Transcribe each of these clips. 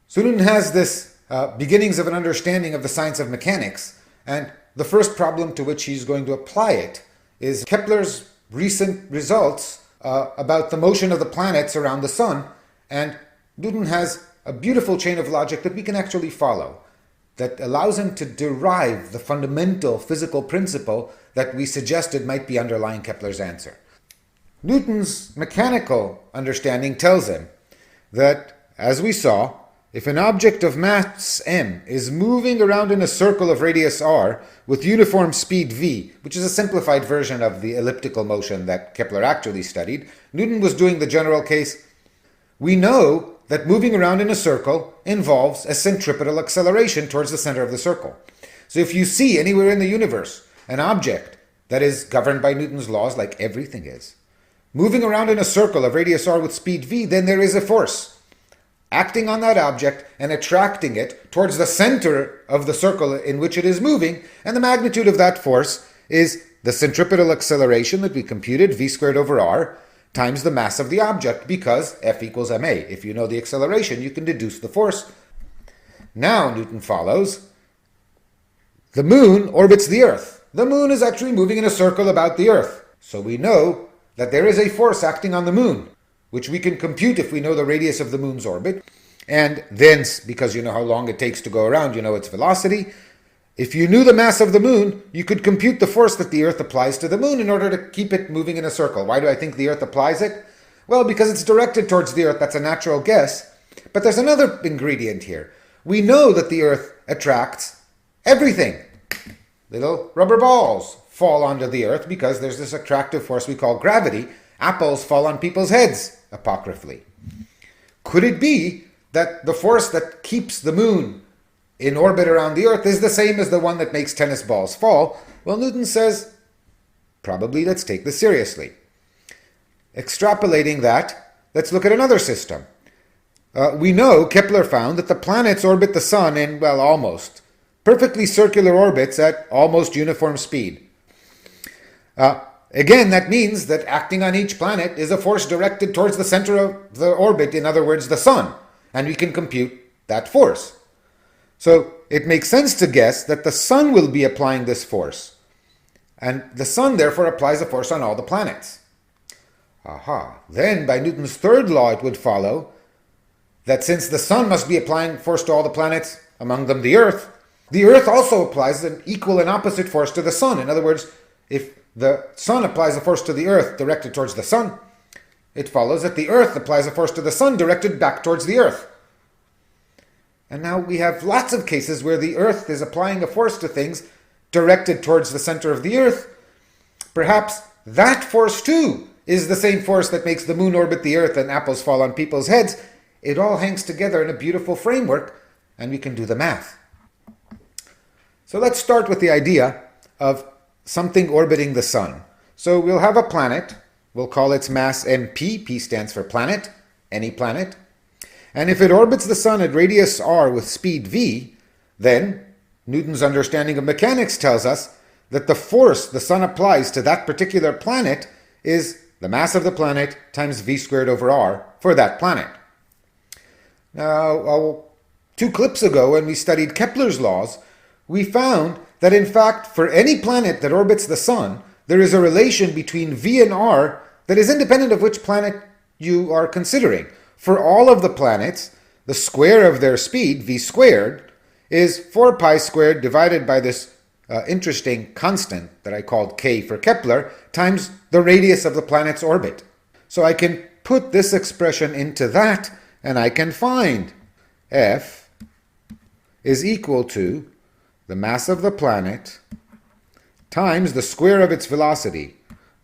So Newton has this beginnings of an understanding of the science of mechanics, and the first problem to which he's going to apply it is Kepler's recent results about the motion of the planets around the sun, and Newton has a beautiful chain of logic that we can actually follow that allows him to derive the fundamental physical principle that we suggested might be underlying Kepler's answer. Newton's mechanical understanding tells him that, as we saw, if an object of mass m is moving around in a circle of radius r with uniform speed v, which is a simplified version of the elliptical motion that Kepler actually studied, Newton was doing the general case. We know that moving around in a circle involves a centripetal acceleration towards the center of the circle. So if you see anywhere in the universe an object that is governed by Newton's laws, like everything is, moving around in a circle of radius r with speed v, then there is a force acting on that object and attracting it towards the center of the circle in which it is moving, and the magnitude of that force is the centripetal acceleration that we computed, v squared over r, times the mass of the object, because F equals ma. If you know the acceleration, you can deduce the force. Now, Newton follows, the moon orbits the Earth. The moon is actually moving in a circle about the Earth. So we know that there is a force acting on the moon, which we can compute if we know the radius of the moon's orbit. And thence, because you know how long it takes to go around, you know its velocity. If you knew the mass of the moon, you could compute the force that the Earth applies to the moon in order to keep it moving in a circle. Why do I think the Earth applies it? Well, because it's directed towards the Earth. That's a natural guess. But there's another ingredient here. We know that the Earth attracts everything. Little rubber balls fall onto the Earth because there's this attractive force we call gravity. Apples fall on people's heads, apocryphally. Could it be that the force that keeps the moon in orbit around the Earth is the same as the one that makes tennis balls fall? Well, Newton says, probably. Let's take this seriously. Extrapolating that, let's look at another system. We know Kepler found that the planets orbit the sun in, well, almost perfectly circular orbits at almost uniform speed. Again, that means that acting on each planet is a force directed towards the center of the orbit, in other words, the sun, and we can compute that force. So it makes sense to guess that the sun will be applying this force, and the sun therefore applies a force on all the planets. Then by Newton's third law it would follow that since the sun must be applying force to all the planets, among them the Earth also applies an equal and opposite force to the sun. In other words, if the sun applies a force to the Earth directed towards the sun, it follows that the Earth applies a force to the sun directed back towards the Earth. And now we have lots of cases where the Earth is applying a force to things directed towards the center of the Earth. Perhaps that force too is the same force that makes the moon orbit the Earth and apples fall on people's heads. It all hangs together in a beautiful framework, and we can do the math. So let's start with the idea of something orbiting the sun. So we'll have a planet. We'll call its mass mp. P stands for planet, any planet. And if it orbits the sun at radius r with speed v, then Newton's understanding of mechanics tells us that the force the sun applies to that particular planet is the mass of the planet times v squared over r for that planet. Now, 2 clips ago when we studied Kepler's laws, we found that in fact for any planet that orbits the sun, there is a relation between v and r that is independent of which planet you are considering. For all of the planets, the square of their speed, v squared, is 4 pi squared divided by this interesting constant that I called k for Kepler, times the radius of the planet's orbit. So I can put this expression into that, and I can find F is equal to the mass of the planet times the square of its velocity,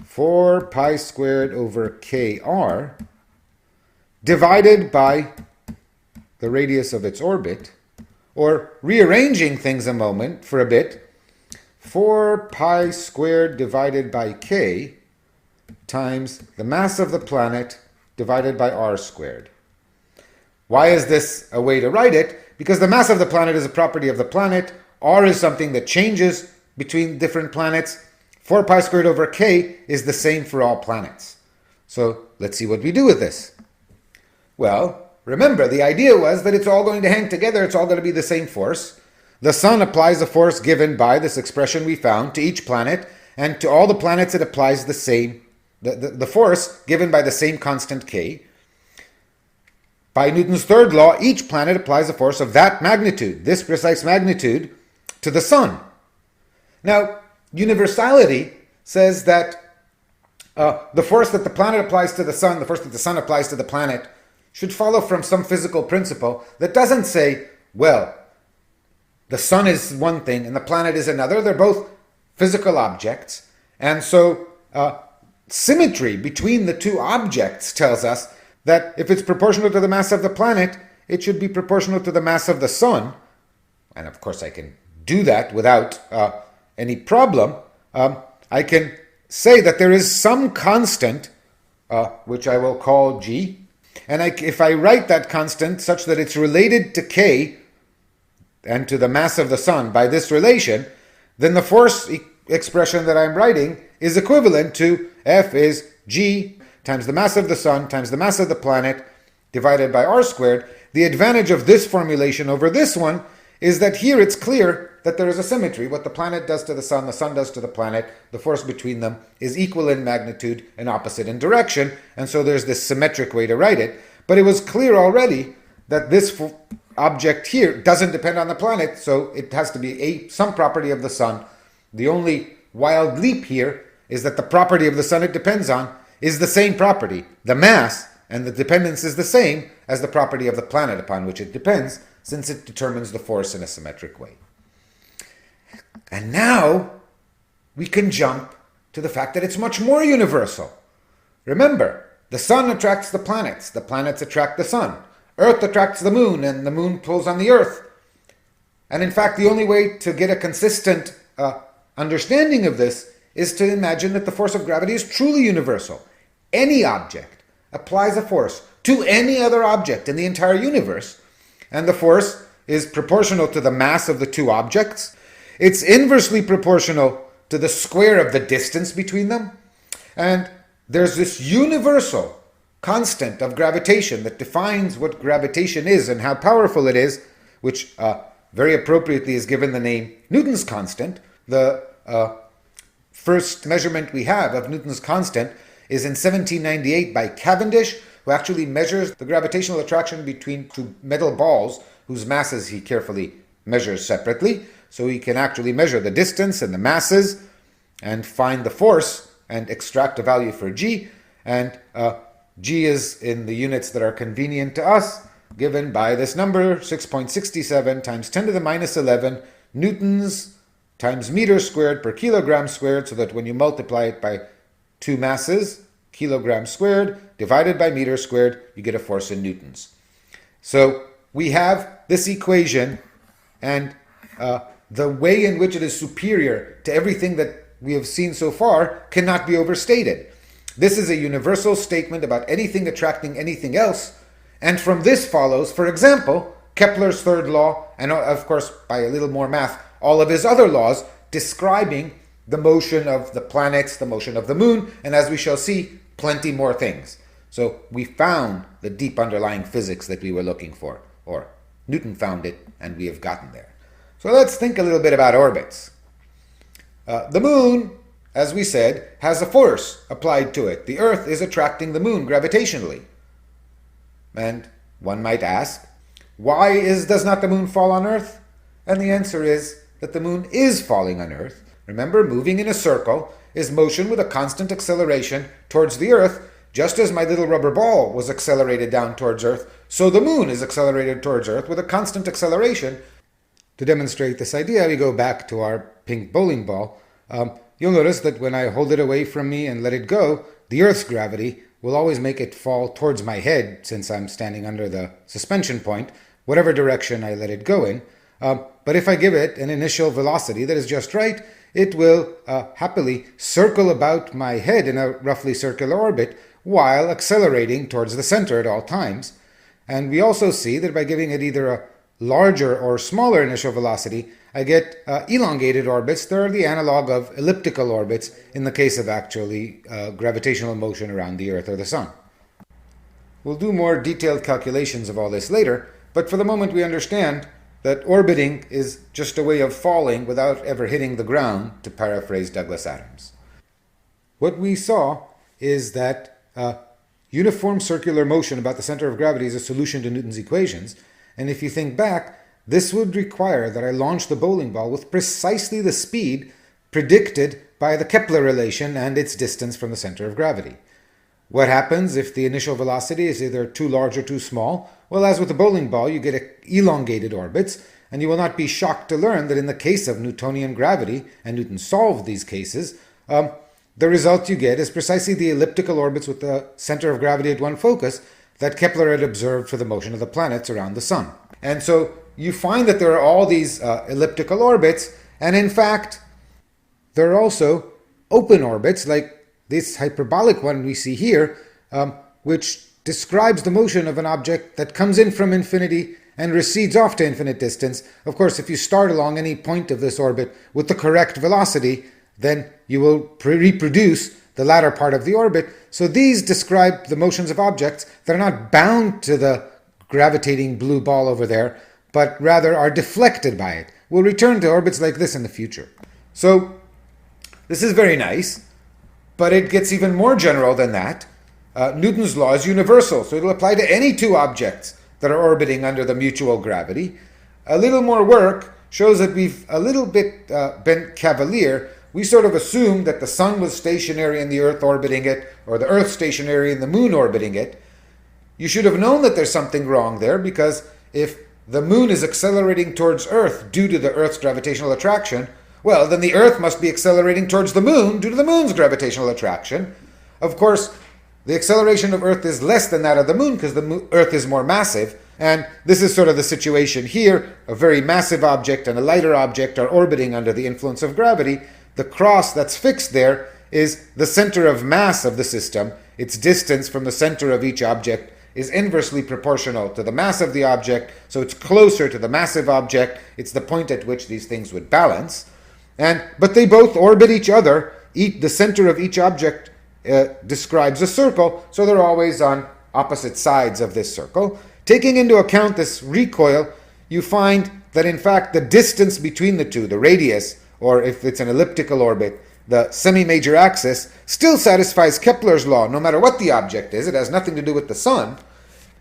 4 pi squared over kr, divided by the radius of its orbit, or rearranging things a moment for a bit, 4 pi squared divided by k times the mass of the planet divided by r squared. Why is this a way to write it? Because the mass of the planet is a property of the planet. R is something that changes between different planets. 4 pi squared over k is the same for all planets. So let's see what we do with this. Well, remember, the idea was that it's all going to hang together, it's all going to be the same force. The sun applies a force given by this expression we found to each planet, and to all the planets it applies the same, the force given by the same constant k. By Newton's third law, each planet applies a force of that magnitude, this precise magnitude, to the sun. Now, universality says that the force that the planet applies to the sun, the force that the sun applies to the planet, should follow from some physical principle that doesn't say, well, the sun is one thing and the planet is another. They're both physical objects. And so symmetry between the two objects tells us that if it's proportional to the mass of the planet, it should be proportional to the mass of the sun. And of course I can do that without any problem. I can say that there is some constant, which I will call g, and if I write that constant such that it's related to k and to the mass of the sun by this relation, then the force expression that I'm writing is equivalent to F is g times the mass of the sun times the mass of the planet divided by r squared. The advantage of this formulation over this one is that here it's clear that there is a symmetry. What the planet does to the sun does to the planet. The force between them is equal in magnitude and opposite in direction, and so there's this symmetric way to write it. But it was clear already that this object here doesn't depend on the planet, so it has to be some property of the sun. The only wild leap here is that the property of the sun it depends on is the same property. The mass and the dependence is the same as the property of the planet upon which it depends, since it determines the force in a symmetric way. And now we can jump to the fact that it's much more universal. Remember, the sun attracts the planets attract the sun. Earth attracts the moon, and the moon pulls on the earth. And in fact, the only way to get a consistent understanding of this is to imagine that the force of gravity is truly universal. Any object applies a force to any other object in the entire universe, and the force is proportional to the mass of the two objects. It's inversely proportional to the square of the distance between them, and there's this universal constant of gravitation that defines what gravitation is and how powerful it is, which very appropriately is given the name Newton's constant. The first measurement we have of Newton's constant is in 1798 by Cavendish, who actually measures the gravitational attraction between two metal balls whose masses he carefully measures separately. So he can actually measure the distance and the masses and find the force and extract a value for g. And g is in the units that are convenient to us, given by this number, 6.67 times 10 to the minus 11 newtons times meters squared per kilogram squared, so that when you multiply it by two masses, kilogram squared, divided by meter squared, you get a force in newtons. So we have this equation, and the way in which it is superior to everything that we have seen so far cannot be overstated. This is a universal statement about anything attracting anything else, and from this follows, for example, Kepler's third law, and of course, by a little more math, all of his other laws describing the motion of the planets, the motion of the moon, and as we shall see, plenty more things. So we found the deep underlying physics that we were looking for, or Newton found it, and we have gotten there. So let's think a little bit about orbits. The moon, as we said, has a force applied to it. The Earth is attracting the moon gravitationally. And one might ask, why does not the moon fall on Earth? And the answer is that the moon is falling on Earth. Remember, moving in a circle is motion with a constant acceleration towards the Earth. Just as my little rubber ball was accelerated down towards Earth, so the moon is accelerated towards Earth with a constant acceleration. To demonstrate this idea, we go back to our pink bowling ball. You'll notice that when I hold it away from me and let it go, the Earth's gravity will always make it fall towards my head, since I'm standing under the suspension point, whatever direction I let it go in. But if I give it an initial velocity that is just right, it will happily circle about my head in a roughly circular orbit while accelerating towards the center at all times. And we also see that by giving it either a larger or smaller initial velocity, I get elongated orbits. They're the analog of elliptical orbits in the case of actually gravitational motion around the Earth or the Sun. We'll do more detailed calculations of all this later, but for the moment we understand that orbiting is just a way of falling without ever hitting the ground, to paraphrase Douglas Adams. What we saw is that uniform circular motion about the center of gravity is a solution to Newton's equations, and if you think back, this would require that I launch the bowling ball with precisely the speed predicted by the Kepler relation and its distance from the center of gravity. What happens if the initial velocity is either too large or too small? Well, as with the bowling ball, you get elongated orbits, and you will not be shocked to learn that in the case of Newtonian gravity, and Newton solved these cases, the result you get is precisely the elliptical orbits with the center of gravity at one focus that Kepler had observed for the motion of the planets around the sun. And so you find that there are all these elliptical orbits, and in fact, there are also open orbits, like this hyperbolic one we see here, which describes the motion of an object that comes in from infinity and recedes off to infinite distance. Of course, if you start along any point of this orbit with the correct velocity, then you will reproduce the latter part of the orbit. So these describe the motions of objects that are not bound to the gravitating blue ball over there, but rather are deflected by it. We'll return to orbits like this in the future. So this is very nice, but it gets even more general than that. Newton's law is universal, so it'll apply to any two objects that are orbiting under the mutual gravity. A little more work shows that we've a little bit been cavalier. We sort of assumed that the sun was stationary and the earth orbiting it, or the earth stationary and the moon orbiting it. You should have known that there's something wrong there, because if the moon is accelerating towards earth due to the earth's gravitational attraction, well, then the earth must be accelerating towards the moon due to the moon's gravitational attraction. Of course, the acceleration of earth is less than that of the moon because the earth is more massive, and this is sort of the situation here. A very massive object and a lighter object are orbiting under the influence of gravity. The cross that's fixed there is the center of mass of the system. Its distance from the center of each object is inversely proportional to the mass of the object, so it's closer to the massive object. It's the point at which these things would balance. But they both orbit each other. The center of each object describes a circle, so they're always on opposite sides of this circle. Taking into account this recoil, you find that in fact the distance between the two, the radius, or if it's an elliptical orbit, the semi-major axis, still satisfies Kepler's law, no matter what the object is. It has nothing to do with the sun.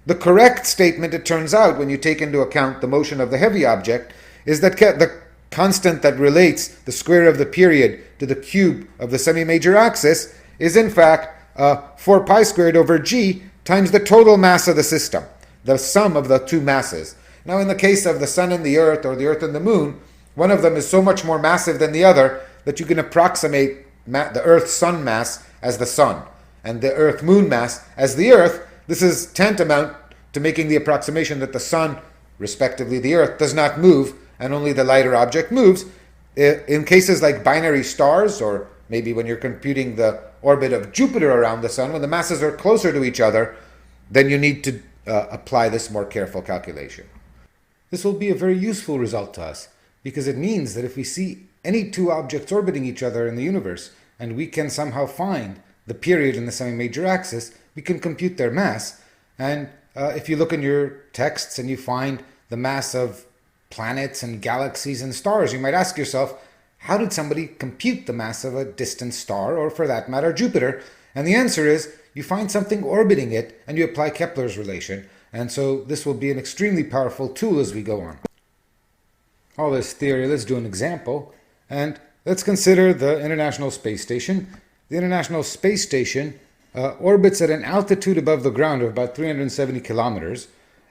The correct statement, it turns out, when you take into account the motion of the heavy object, is that the constant that relates the square of the period to the cube of the semi-major axis is in fact 4 pi squared over g times the total mass of the system, the sum of the two masses. Now in the case of the sun and the earth, or the earth and the moon, one of them is so much more massive than the other that you can approximate the earth-sun mass as the sun and the earth-moon mass as the earth. This is tantamount to making the approximation that the sun, respectively the earth, does not move and only the lighter object moves. In cases like binary stars, or maybe when you're computing the orbit of Jupiter around the sun, when the masses are closer to each other, then you need to apply this more careful calculation. This will be a very useful result to us, because it means that if we see any two objects orbiting each other in the universe, and we can somehow find the period in the semi-major axis, we can compute their mass. And if you look in your texts and you find the mass of planets and galaxies and stars, you might ask yourself, how did somebody compute the mass of a distant star, or for that matter, Jupiter? And the answer is, you find something orbiting it and you apply Kepler's relation. And so this will be an extremely powerful tool as we go on. All this theory, let's do an example. And let's consider the International Space Station. The International Space Station orbits at an altitude above the ground of about 370 kilometers.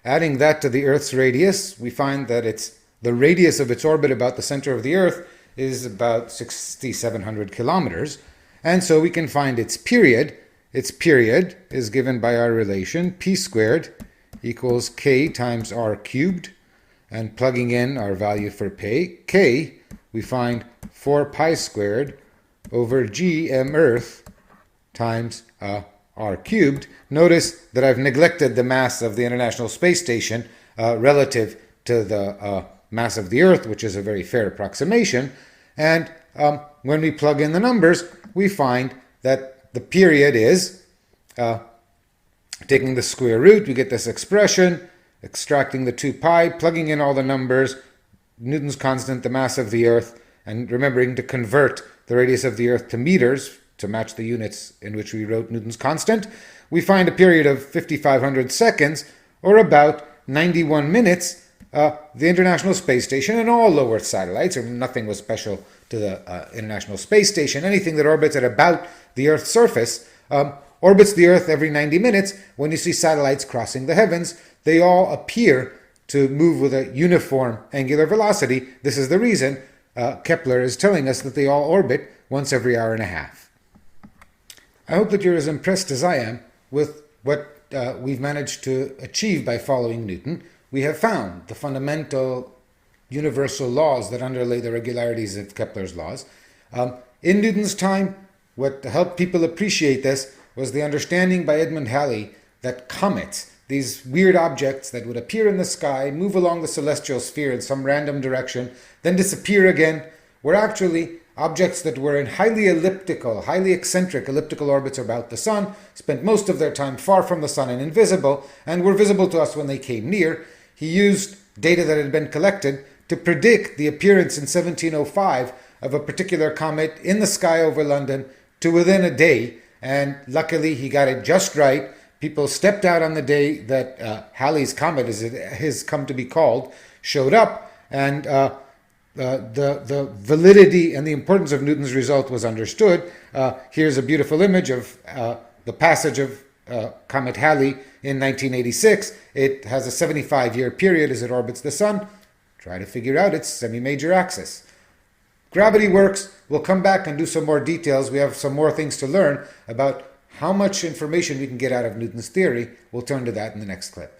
Adding that to the Earth's radius, we find that the radius of its orbit about the center of the Earth is about 6,700 kilometers. And so we can find its period. Its period is given by our relation p squared equals k times r cubed. And plugging in our value for k, we find 4 pi squared over g m Earth times r cubed. Notice that I've neglected the mass of the International Space Station relative to the mass of the Earth, which is a very fair approximation. And when we plug in the numbers, we find that the period is Taking the square root, we get this expression, extracting the 2 pi, plugging in all the numbers, Newton's constant, the mass of the Earth, and remembering to convert the radius of the Earth to meters to match the units in which we wrote Newton's constant, we find a period of 5,500 seconds, or about 91 minutes, the International Space Station and all low Earth satellites, or nothing was special to the International Space Station, anything that orbits at about the Earth's surface, orbits the Earth every 90 minutes. When you see satellites crossing the heavens, they all appear to move with a uniform angular velocity. This is the reason Kepler is telling us that they all orbit once every hour and a half. I hope that you're as impressed as I am with what we've managed to achieve by following Newton. We have found the fundamental universal laws that underlay the regularities of Kepler's laws. In Newton's time, what helped people appreciate this was the understanding by Edmund Halley that comets, these weird objects that would appear in the sky, move along the celestial sphere in some random direction, then disappear again, were actually objects that were in highly elliptical, highly eccentric elliptical orbits about the sun, spent most of their time far from the sun and invisible, and were visible to us when they came near. He used data that had been collected to predict the appearance in 1705 of a particular comet in the sky over London to within a day, and luckily he got it just right. People stepped out on the day that Halley's Comet, as it has come to be called, showed up, and the validity and the importance of Newton's result was understood. Here's a beautiful image of the passage of Comet Halley in 1986. It has a 75-year period as it orbits the sun. Try to figure out its semi-major axis. Gravity works. We'll come back and do some more details. We have some more things to learn about how much information we can get out of Newton's theory. We'll turn to that in the next clip.